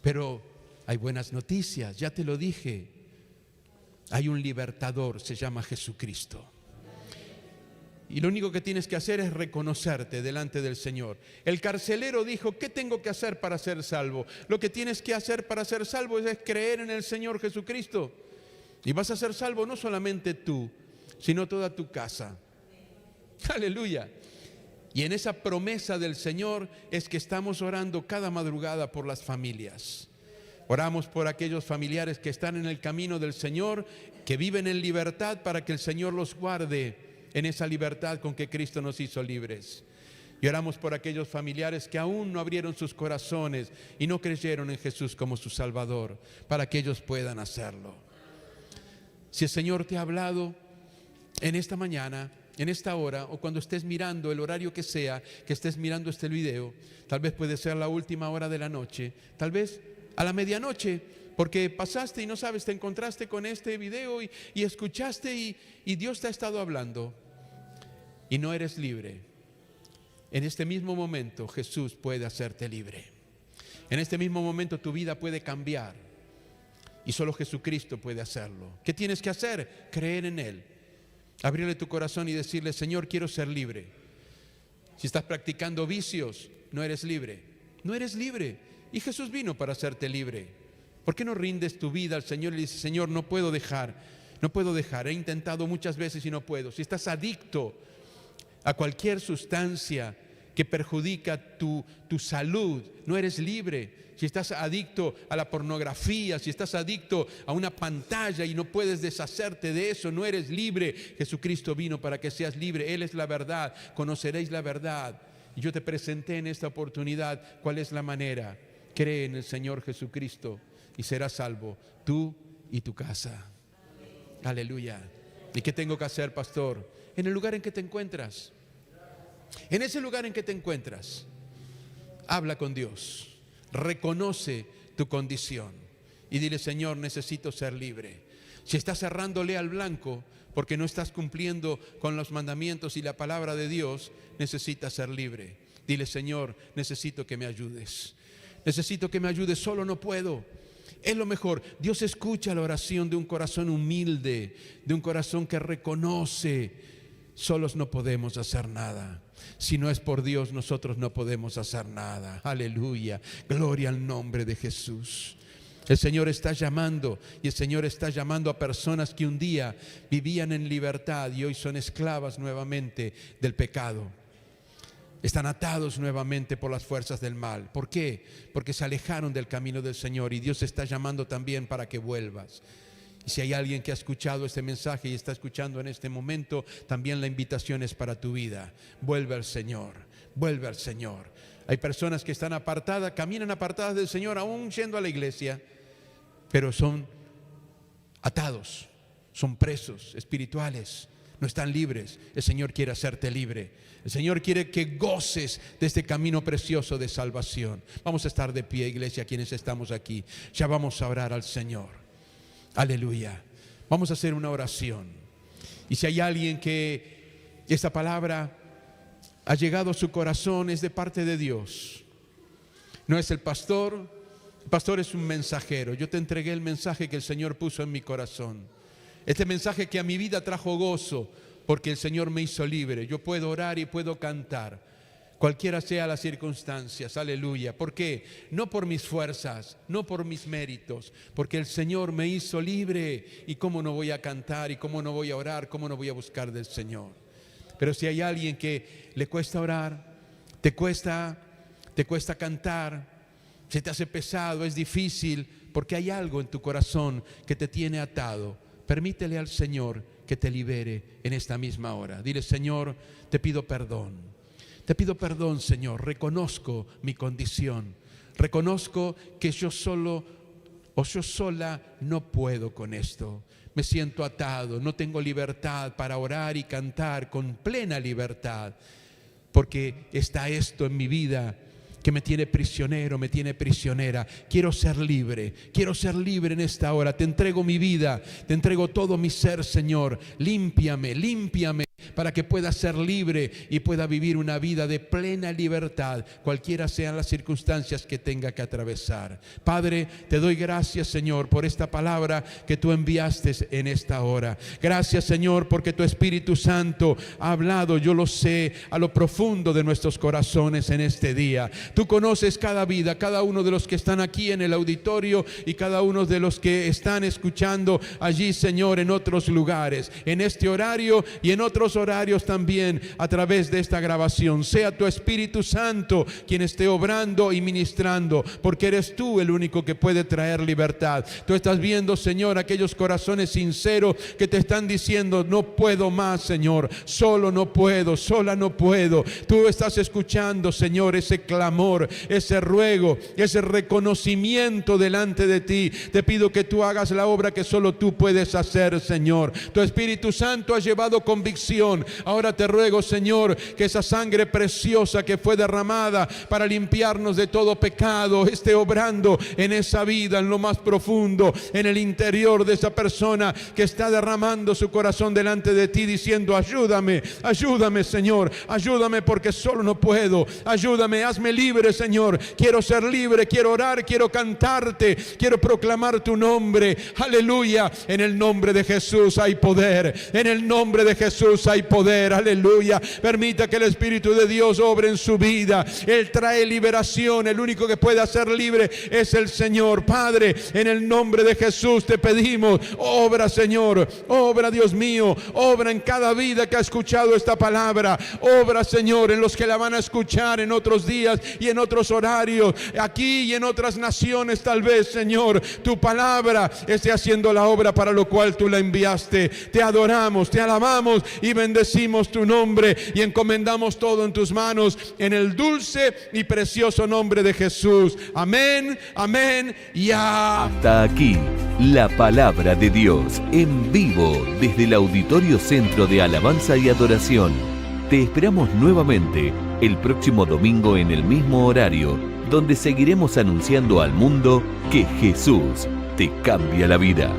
S1: Pero hay buenas noticias, ya te lo dije. Hay un libertador, se llama Jesucristo. Y lo único que tienes que hacer es reconocerte delante del Señor. El carcelero dijo, ¿qué tengo que hacer para ser salvo? Lo que tienes que hacer para ser salvo es creer en el Señor Jesucristo. Y vas a ser salvo no solamente tú, sino toda tu casa. Aleluya. Y en esa promesa del Señor es que estamos orando cada madrugada por las familias. Oramos por aquellos familiares que están en el camino del Señor, que viven en libertad, para que el Señor los guarde en esa libertad con que Cristo nos hizo libres. Y oramos por aquellos familiares que aún no abrieron sus corazones y no creyeron en Jesús como su Salvador, para que ellos puedan hacerlo. Si el Señor te ha hablado en esta mañana, en esta hora, o cuando estés mirando el horario que sea, que estés mirando este video, tal vez puede ser la última hora de la noche, tal vez a la medianoche, porque pasaste y no sabes, te encontraste con este video y escuchaste y Dios te ha estado hablando y no eres libre. En este mismo momento Jesús puede hacerte libre. En este mismo momento tu vida puede cambiar y solo Jesucristo puede hacerlo. ¿Qué tienes que hacer? Creer en Él. Abrirle tu corazón y decirle, Señor, quiero ser libre. Si estás practicando vicios, no eres libre. No eres libre. Y Jesús vino para hacerte libre. ¿Por qué no rindes tu vida al Señor y le dices, Señor, no puedo dejar, he intentado muchas veces y no puedo? Si estás adicto a cualquier sustancia que perjudica tu salud, no eres libre. Si estás adicto a la pornografía, si estás adicto a una pantalla y no puedes deshacerte de eso, no eres libre. Jesucristo vino para que seas libre. Él es la verdad, conoceréis la verdad. Y yo te presenté en esta oportunidad cuál es la manera. Cree en el Señor Jesucristo y serás salvo, tú y tu casa. Aleluya. ¿Y qué tengo que hacer, pastor? En el lugar en que te encuentras, en ese lugar en que te encuentras, habla con Dios, reconoce tu condición y dile, Señor, necesito ser libre. Si estás cerrándole al blanco porque no estás cumpliendo con los mandamientos y la palabra de Dios, necesitas ser libre. Dile, Señor, necesito que me ayudes. Necesito que me ayudes, solo no puedo. Es lo mejor. Dios escucha la oración de un corazón humilde, de un corazón que reconoce. Solos no podemos hacer nada. Si no es por Dios, nosotros no podemos hacer nada. Aleluya. Gloria al nombre de Jesús. El Señor está llamando, y el Señor está llamando a personas que un día vivían en libertad y hoy son esclavas nuevamente del pecado. Están atados nuevamente por las fuerzas del mal. ¿Por qué? Porque se alejaron del camino del Señor y Dios está llamando también para que vuelvas. Y si hay alguien que ha escuchado este mensaje y está escuchando en este momento, también la invitación es para tu vida. Vuelve al Señor, vuelve al Señor. Hay personas que están apartadas, caminan apartadas del Señor, aún yendo a la iglesia, pero son atados, son presos espirituales. No están libres. El Señor quiere hacerte libre. El Señor quiere que goces de este camino precioso de salvación. Vamos a estar de pie, iglesia, quienes estamos aquí. Ya vamos a orar al Señor. Aleluya. Vamos a hacer una oración. Y si hay alguien que esta palabra ha llegado a su corazón, es de parte de Dios. No es el pastor. El pastor es un mensajero. Yo te entregué el mensaje que el Señor puso en mi corazón. Este mensaje que a mi vida trajo gozo, porque el Señor me hizo libre. Yo puedo orar y puedo cantar, cualquiera sea las circunstancias. Aleluya. ¿Por qué? No por mis fuerzas, no por mis méritos, porque el Señor me hizo libre. ¿Y cómo no voy a cantar? ¿Y cómo no voy a orar? ¿Cómo no voy a buscar del Señor? Pero si hay alguien que le cuesta orar, te cuesta cantar, se te hace pesado, es difícil, porque hay algo en tu corazón que te tiene atado. Permítele al Señor que te libere en esta misma hora. Dile, Señor, te pido perdón. Te pido perdón, Señor. Reconozco mi condición. Reconozco que yo solo o yo sola no puedo con esto. Me siento atado, no tengo libertad para orar y cantar con plena libertad. Porque está esto en mi vida que me tiene prisionero, me tiene prisionera. Quiero ser libre en esta hora. Te entrego mi vida, te entrego todo mi ser, Señor. Límpiame, límpiame para que pueda ser libre y pueda vivir una vida de plena libertad, cualquiera sean las circunstancias que tenga que atravesar. Padre, te doy gracias, Señor, por esta palabra que tú enviaste en esta hora. Gracias, Señor, porque tu Espíritu Santo ha hablado, yo lo sé, a lo profundo de nuestros corazones en este día. Tú conoces cada vida, cada uno de los que están aquí en el auditorio y cada uno de los que están escuchando allí, Señor, en otros lugares, en este horario y en otros horarios también a través de esta grabación. Sea tu Espíritu Santo quien esté obrando y ministrando, porque eres tú el único que puede traer libertad. Tú estás viendo, Señor, aquellos corazones sinceros que te están diciendo: no puedo más, Señor, solo no puedo, sola no puedo. Tú estás escuchando, Señor, ese clamor, ese ruego, ese reconocimiento delante de ti. Te pido que tú hagas la obra que solo tú puedes hacer, Señor. Tu Espíritu Santo ha llevado convicción. Ahora te ruego, Señor, que esa sangre preciosa que fue derramada para limpiarnos de todo pecado esté obrando en esa vida, en lo más profundo, en el interior de esa persona que está derramando su corazón delante de ti, diciendo: ayúdame, ayúdame, Señor, ayúdame porque solo no puedo, ayúdame, hazme libre, Señor. Quiero ser libre, quiero orar, quiero cantarte, quiero proclamar tu nombre. Aleluya. En el nombre de Jesús hay poder, en el nombre de Jesús hay poder. Aleluya. Permita que el Espíritu de Dios obre en su vida. Él trae liberación. El único que puede hacer libre es el Señor. Padre, en el nombre de Jesús te pedimos: obra, Señor, obra, Dios mío, obra en cada vida que ha escuchado esta palabra. Obra, Señor, en los que la van a escuchar en otros días y en otros horarios, aquí y en otras naciones. Tal vez, Señor, tu palabra esté haciendo la obra para lo cual tú la enviaste. Te adoramos, te alabamos y bendecimos tu nombre y encomendamos todo en tus manos, en el dulce y precioso nombre de Jesús. Amén, amén y amén.
S2: Hasta aquí la palabra de Dios en vivo desde el Auditorio Centro de Alabanza y Adoración. Te esperamos nuevamente el próximo domingo en el mismo horario, donde seguiremos anunciando al mundo que Jesús te cambia la vida.